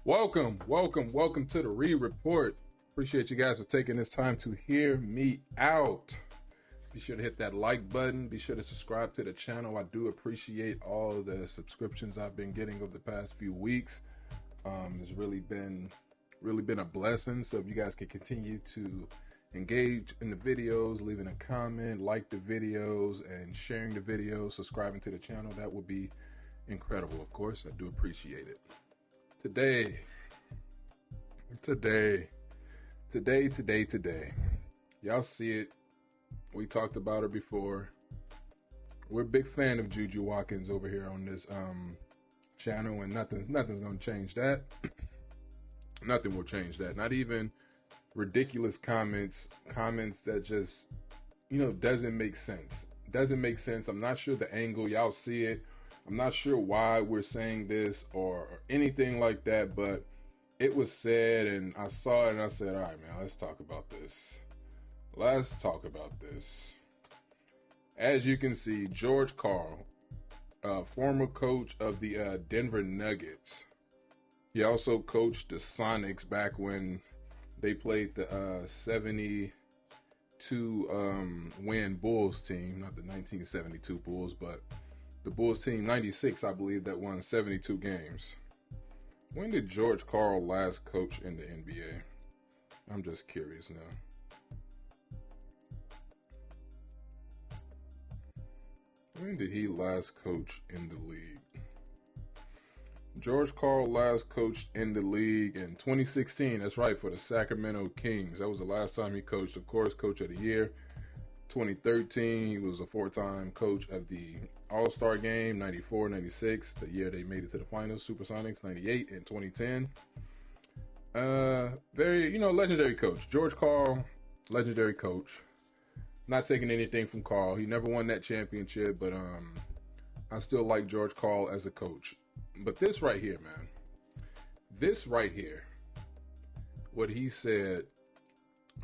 Welcome to the Reed Report. Appreciate you guys for taking this time to hear me out. Be sure to hit that like button. Be sure to subscribe to the channel. I do appreciate all the subscriptions I've been getting over the past few weeks. It's really been a blessing. So if you guys can continue to engage in the videos, leaving a comment, like the videos, and sharing the videos, subscribing to the channel, that would be incredible. Of course, I do appreciate it. Today. Y'all see it. We talked about her before. We're a big fan of JuJu Watkins over here on this channel, and nothing's gonna change that. Nothing will change that. Not even ridiculous comments that just, doesn't make sense. I'm not sure the angle. Y'all see it. I'm not sure why we're saying this or anything like that, but it was said and I saw it and I said, all right, man, let's talk about this. As you can see, Karl, former coach of the Denver Nuggets. He also coached the Sonics back when they played the 72 win Bulls team, not the 1972 Bulls, but the Bulls team 96, I believe, that won 72 games. When did Karl last coach in the NBA? I'm just curious now. When did he last coach in the league? Karl last coached in the league in 2016. That's right, for the Sacramento Kings. That was the last time he coached. Of course, Coach of the Year. 2013, he was a four-time coach of the All-Star Game, 94, 96, the year they made it to the finals, Supersonics, 98, and 2010. Very, legendary coach. Karl, legendary coach. Not taking anything from Karl. He never won that championship, but I still like Karl as a coach. But this right here, man. This right here, what he said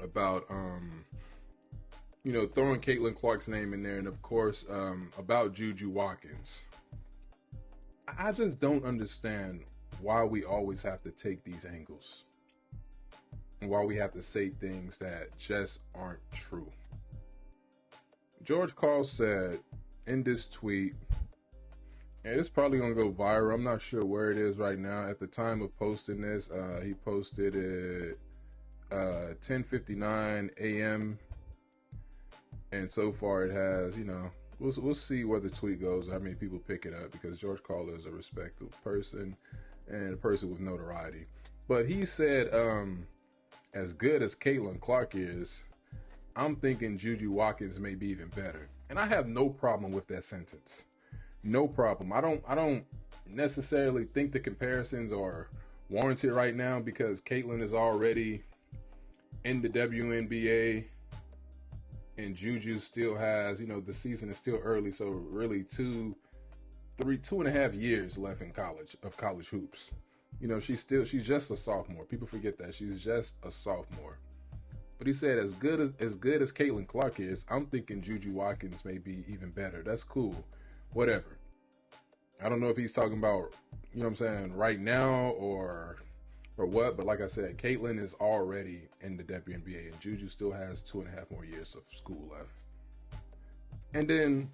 about throwing Caitlin Clark's name in there, and of course, about JuJu Watkins. I just don't understand why we always have to take these angles. And why we have to say things that just aren't true. Karl said in this tweet, and it's probably going to go viral. I'm not sure where it is right now. At the time of posting this, he posted it 10:59 a.m. And so far it has, we'll see where the tweet goes, how many people pick it up, because Karl is a respectable person and a person with notoriety. But he said, as good as Caitlin Clark is, I'm thinking JuJu Watkins may be even better. And I have no problem with that sentence. No problem. I don't necessarily think the comparisons are warranted right now, because Caitlin is already in the WNBA. And JuJu still has, the season is still early, so really 2.5 years left in college hoops. She's just a sophomore. People forget that she's just a sophomore. But he said, as good as Caitlin Clark is, I'm thinking JuJu Watkins may be even better. That's cool. Whatever. I don't know if he's talking about, right now or what, but like I said, Caitlin is already in the WNBA, and JuJu still has 2.5 more years of school left. And then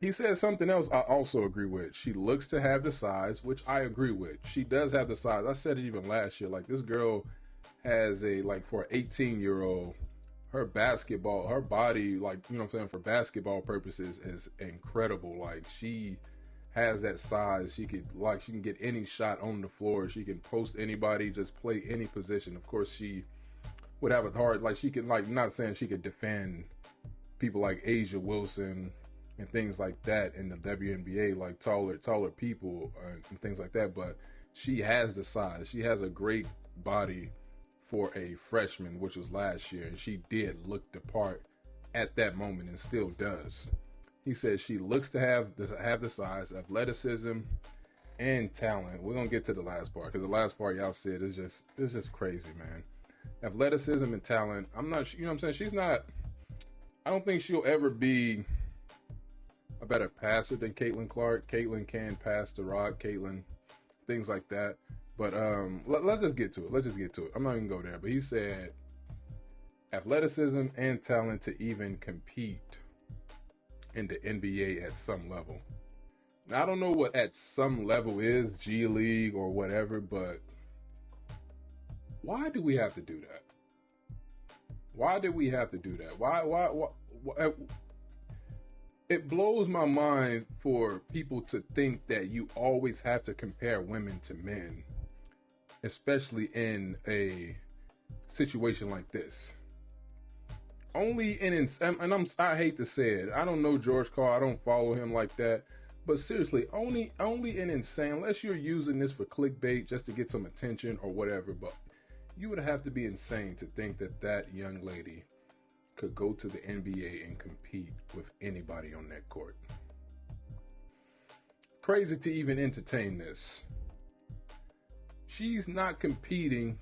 he said something else I also agree with. She looks to have the size, which I agree with. She does have the size. I said it even last year. Like, this girl has for an 18-year-old, her body, for basketball purposes is incredible. Like, she has that size. She can get any shot on the floor. She can post anybody, just play any position. Of course, she would have it hard. Like, she can, not saying she could defend people like Asia Wilson and things like that in the WNBA, like taller people and things like that. But she has the size. She has a great body for a freshman, which was last year, and she did look the part at that moment and still does. He says she looks to have the size, athleticism, and talent. We're gonna get to the last part, because the last part y'all said is just crazy, man. Athleticism and talent. I'm not, she's not. I don't think she'll ever be a better passer than Caitlin Clark. Caitlin can pass the rock. Things like that. But let's just get to it. Let's just get to it. I'm not gonna go there. But he said athleticism and talent to even compete in the NBA at some level. Now, I don't know what at some level is, G League or whatever, but why do we have to do that? Why do we have to do that? Why? It blows my mind for people to think that you always have to compare women to men, especially in a situation like this. Only in, and I hate to say it, I don't know George Karl, I don't follow him like that, but seriously, only in insane, unless you're using this for clickbait just to get some attention or whatever, but you would have to be insane to think that that young lady could go to the NBA and compete with anybody on that court. Crazy to even entertain this. She's not competing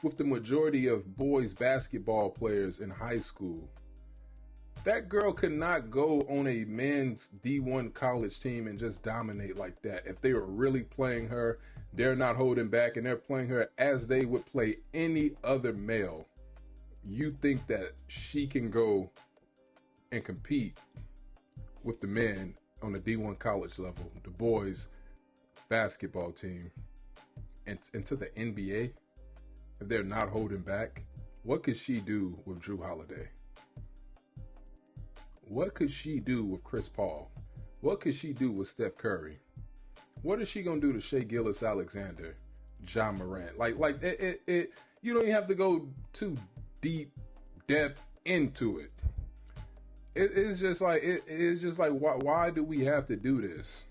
with the majority of boys basketball players in high school. That girl could not go on a men's D1 college team and just dominate like that. If they were really playing her, they're not holding back and they're playing her as they would play any other male. You think that she can go and compete with the men on the D1 college level, the boys basketball team, and into the NBA, if they're not holding back? What could she do with Jrue Holiday? What could she do with Chris Paul? What could she do with Steph Curry? What is she gonna do to Shai Gilgeous-Alexander, John Morant? Like it. You don't even have to go too depth into it. It's just like why do we have to do this?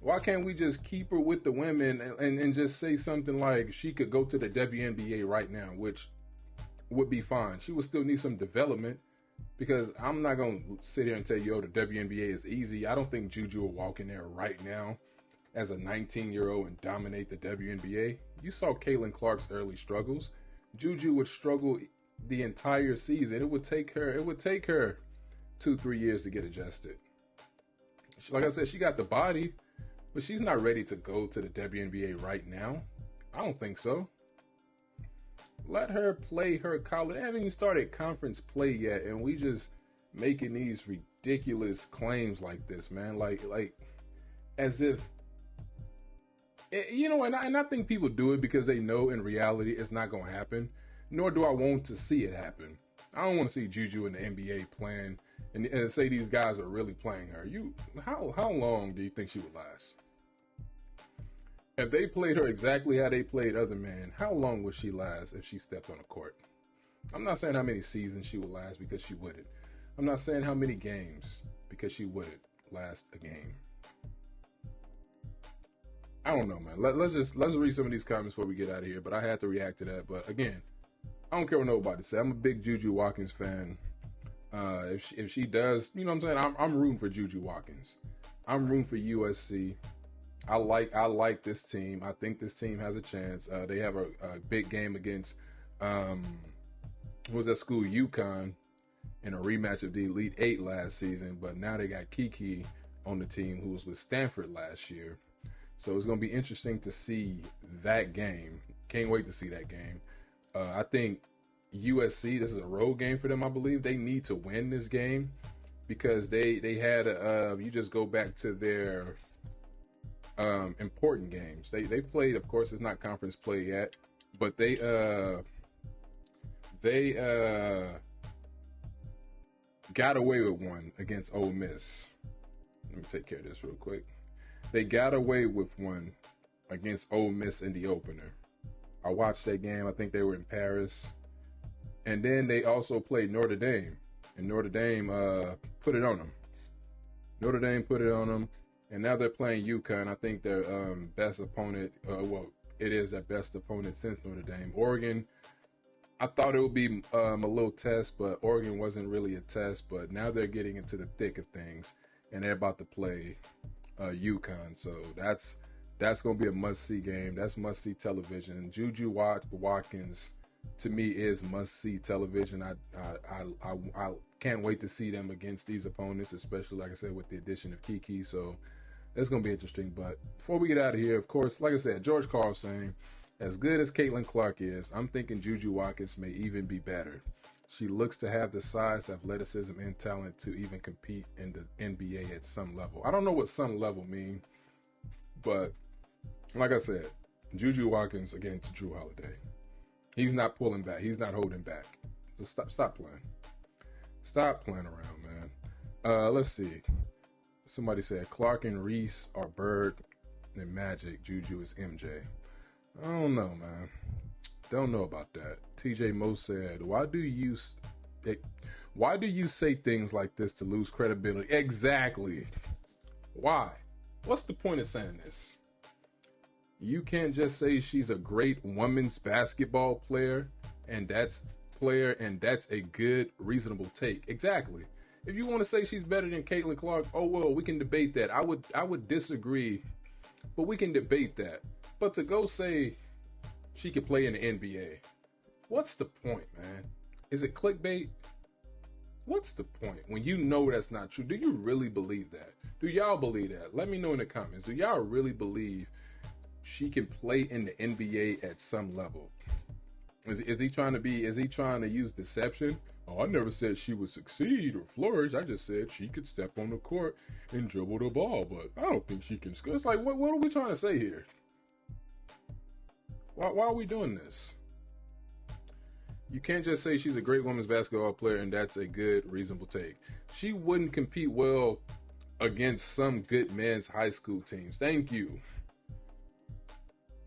Why can't we just keep her with the women and just say something like she could go to the WNBA right now, which would be fine. She would still need some development, because I'm not going to sit here and tell you, oh, the WNBA is easy. I don't think JuJu will walk in there right now as a 19-year-old and dominate the WNBA. You saw Caitlin Clark's early struggles. JuJu would struggle the entire season. It would take her 2-3 years to get adjusted. Like I said, she got the body, but she's not ready to go to the WNBA right now. I don't think so. Let her play her college. They haven't even started conference play yet, and we just making these ridiculous claims like this, man. Like as if, you know, and I think people do it because they know in reality it's not going to happen, nor do I want to see it happen. I don't want to see JuJu in the NBA playing and say these guys are really playing her. How long do you think she would last? If they played her exactly how they played other men, how long would she last if she stepped on the court? I'm not saying how many seasons she would last, because she wouldn't. I'm not saying how many games, because she wouldn't last a game. I don't know, man. Let's read some of these comments before we get out of here, but I had to react to that. But again, I don't care what nobody say. I'm a big JuJu Watkins fan. If she does, you know what I'm saying? I'm rooting for JuJu Watkins. I'm rooting for USC. I like this team. I think this team has a chance. They have a big game against what was that school, UConn, in a rematch of the Elite Eight last season. But now they got Kiki on the team, who was with Stanford last year. So it's going to be interesting to see that game. Can't wait to see that game. I think USC, this is a road game for them, I believe. They need to win this game because they had you just go back to their important games. They played, of course, it's not conference play yet, but they got away with one against Ole Miss. Let me take care of this real quick. They got away with one against Ole Miss in the opener. I watched that game. I think they were in Paris. And then they also played Notre Dame. And Notre Dame put it on them. Notre Dame put it on them. And now they're playing UConn. I think their best opponent, it is their best opponent since Notre Dame. Oregon, I thought it would be a little test, but Oregon wasn't really a test. But now they're getting into the thick of things, and they're about to play UConn. So that's going to be a must-see game. That's must-see television. JuJu Watkins, to me, is must-see television. I can't wait to see them against these opponents, especially, like I said, with the addition of Kiki. So It's going to be interesting. But before we get out of here, of course, like I said, George Karl saying, as good as Caitlin Clark is, I'm thinking JuJu Watkins may even be better. She looks to have the size, athleticism, and talent to even compete in the NBA at some level. I don't know what some level mean, but like I said, JuJu Watkins against Jrue Holiday. He's not pulling back. He's not holding back. So stop playing. Stop playing around, man. Let's see. Somebody said Clark and Reese are Bird and Magic. JuJu is MJ. I don't know, man. Don't know about that. TJ Mo said, why do you say things like this to lose credibility? Exactly. Why? What's the point of saying this? You can't just say she's a great women's basketball player and that's a good, reasonable take. Exactly. If you want to say she's better than Caitlin Clark, oh well, we can debate that. I would disagree, but we can debate that. But to go say she could play in the NBA, what's the point, man? Is it clickbait? What's the point when you know that's not true? Do you really believe that? Do y'all believe that? Let me know in the comments. Do y'all really believe she can play in the NBA at some level? Is he trying to use deception? Oh, I never said she would succeed or flourish. I just said she could step on the court and dribble the ball, but I don't think she can score. It's like, what are we trying to say here? Why are we doing this? You can't just say she's a great women's basketball player and that's a good, reasonable take. She wouldn't compete well against some good men's high school teams. Thank you.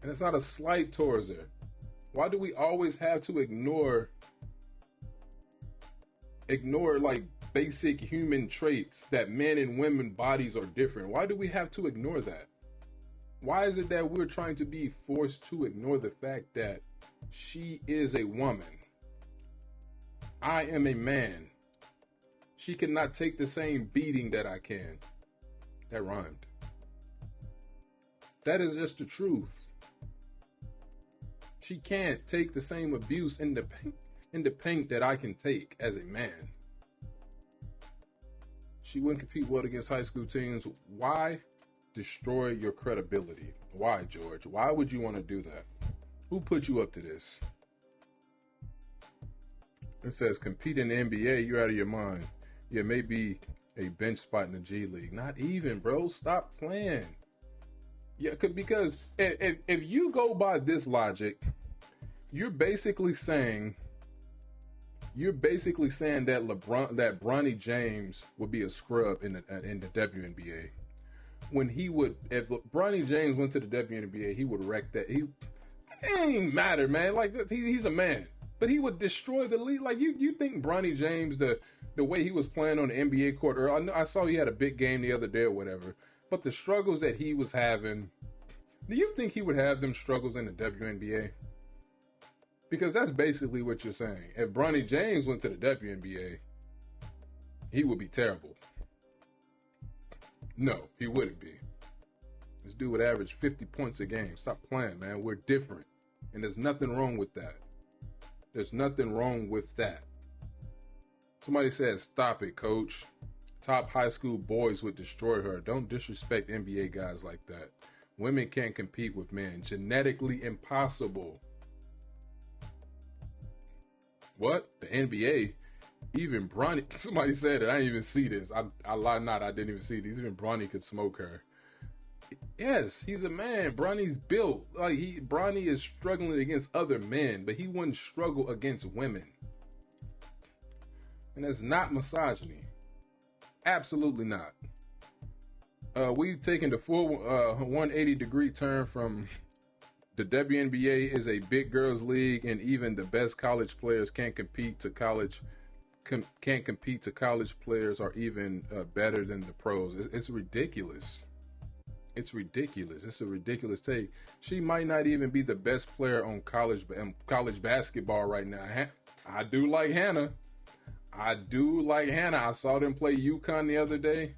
And it's not a slight towards her. Why do we always have to ignore like basic human traits that men and women bodies are different? Why do we have to ignore that? Why is it that we're trying to be forced to ignore the fact that she is a woman? I am a man. She cannot take the same beating that I can. That rhymed. That is just the truth. She can't take the same abuse in the paint that I can take as a man. She wouldn't compete well against high school teams. Why destroy your credibility? Why, George? Why would you want to do that? Who put you up to this? It says compete in the NBA. You're out of your mind. Yeah, maybe a bench spot in the G League. Not even, bro. Stop playing. Yeah, because if you go by this logic, you're basically saying that Bronny James would be a scrub in the WNBA. If Bronny James went to the WNBA, he would wreck that. It ain't matter, man. Like he's a man, but he would destroy the league. Like you think Bronny James, the way he was playing on the NBA court, or I saw he had a big game the other day or whatever. But the struggles that he was having, do you think he would have them struggles in the WNBA? Because that's basically what you're saying. If Bronny James went to the WNBA, he would be terrible. No, he wouldn't be. This dude would average 50 points a game. Stop playing, man. We're different. And there's nothing wrong with that. There's nothing wrong with that. Somebody said, stop it, coach. Top high school boys would destroy her. Don't disrespect NBA guys like that. Women can't compete with men. Genetically impossible. What? The NBA? Even Bronny, somebody said it. I didn't even see this. I lie not. I didn't even see this. Even Bronny could smoke her. Yes, he's a man. Bronny's built. Bronny is struggling against other men, but he wouldn't struggle against women. And that's not misogyny. Absolutely not. We've taken the full 180-degree turn from the WNBA is a big girls league, and even the best college players can't compete to college players are even better than the pros. It's ridiculous. It's ridiculous. It's a ridiculous take. She might not even be the best player on college basketball right now. I do like Hannah. I saw them play UConn the other day.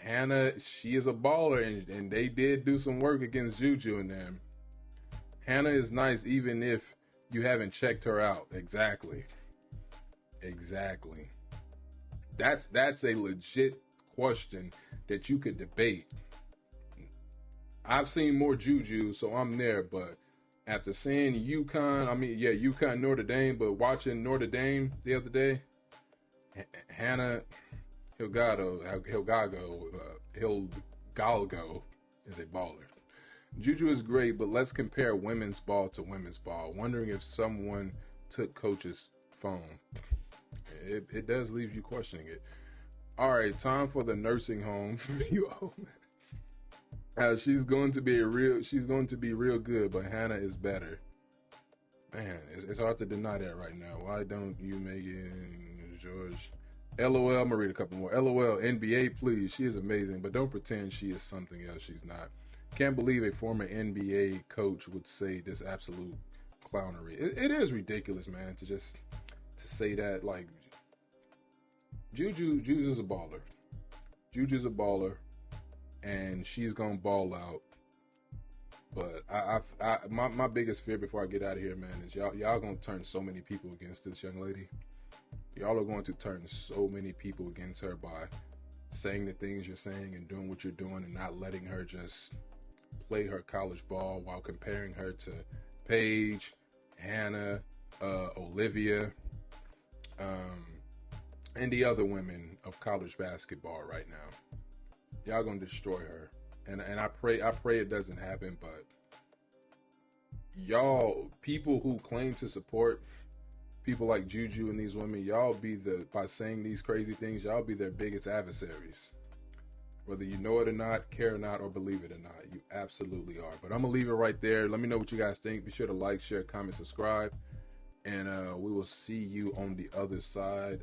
Hannah, she is a baller, and they did do some work against JuJu in them. Hannah is nice even if you haven't checked her out. Exactly. That's a legit question that you could debate. I've seen more JuJu, so I'm there. But after seeing UConn, Notre Dame, but watching Notre Dame the other day, Hannah Hilgalgo is a baller. JuJu is great, but let's compare women's ball to women's ball. Wondering if someone took coach's phone. It does leave you questioning it. All right, time for the nursing home video. She's going to be real good, but Hannah is better. Man, it's hard to deny that right now. Why don't you, Megan, George? LOL, I'm gonna read a couple more. LOL, NBA, please. She is amazing, but don't pretend she is something else she's not. Can't believe a former NBA coach would say this absolute clownery. It is ridiculous, man, to say that. Like, Juju's a baller. Juju's a baller, and she's gonna ball out. But my biggest fear before I get out of here, man, is y'all gonna turn so many people against this young lady. Y'all are going to turn so many people against her by saying the things you're saying and doing what you're doing and not letting her just play her college ball while comparing her to Paige, Hannah, Olivia, and the other women of college basketball right now. Y'all gonna destroy her. And I pray it doesn't happen, but y'all, people who claim to support people like JuJu and these women, by saying these crazy things, y'all be their biggest adversaries. Whether you know it or not, care or not, or believe it or not, you absolutely are. But I'm gonna leave it right there. Let me know what you guys think. Be sure to like, share, comment, subscribe, and we will see you on the other side.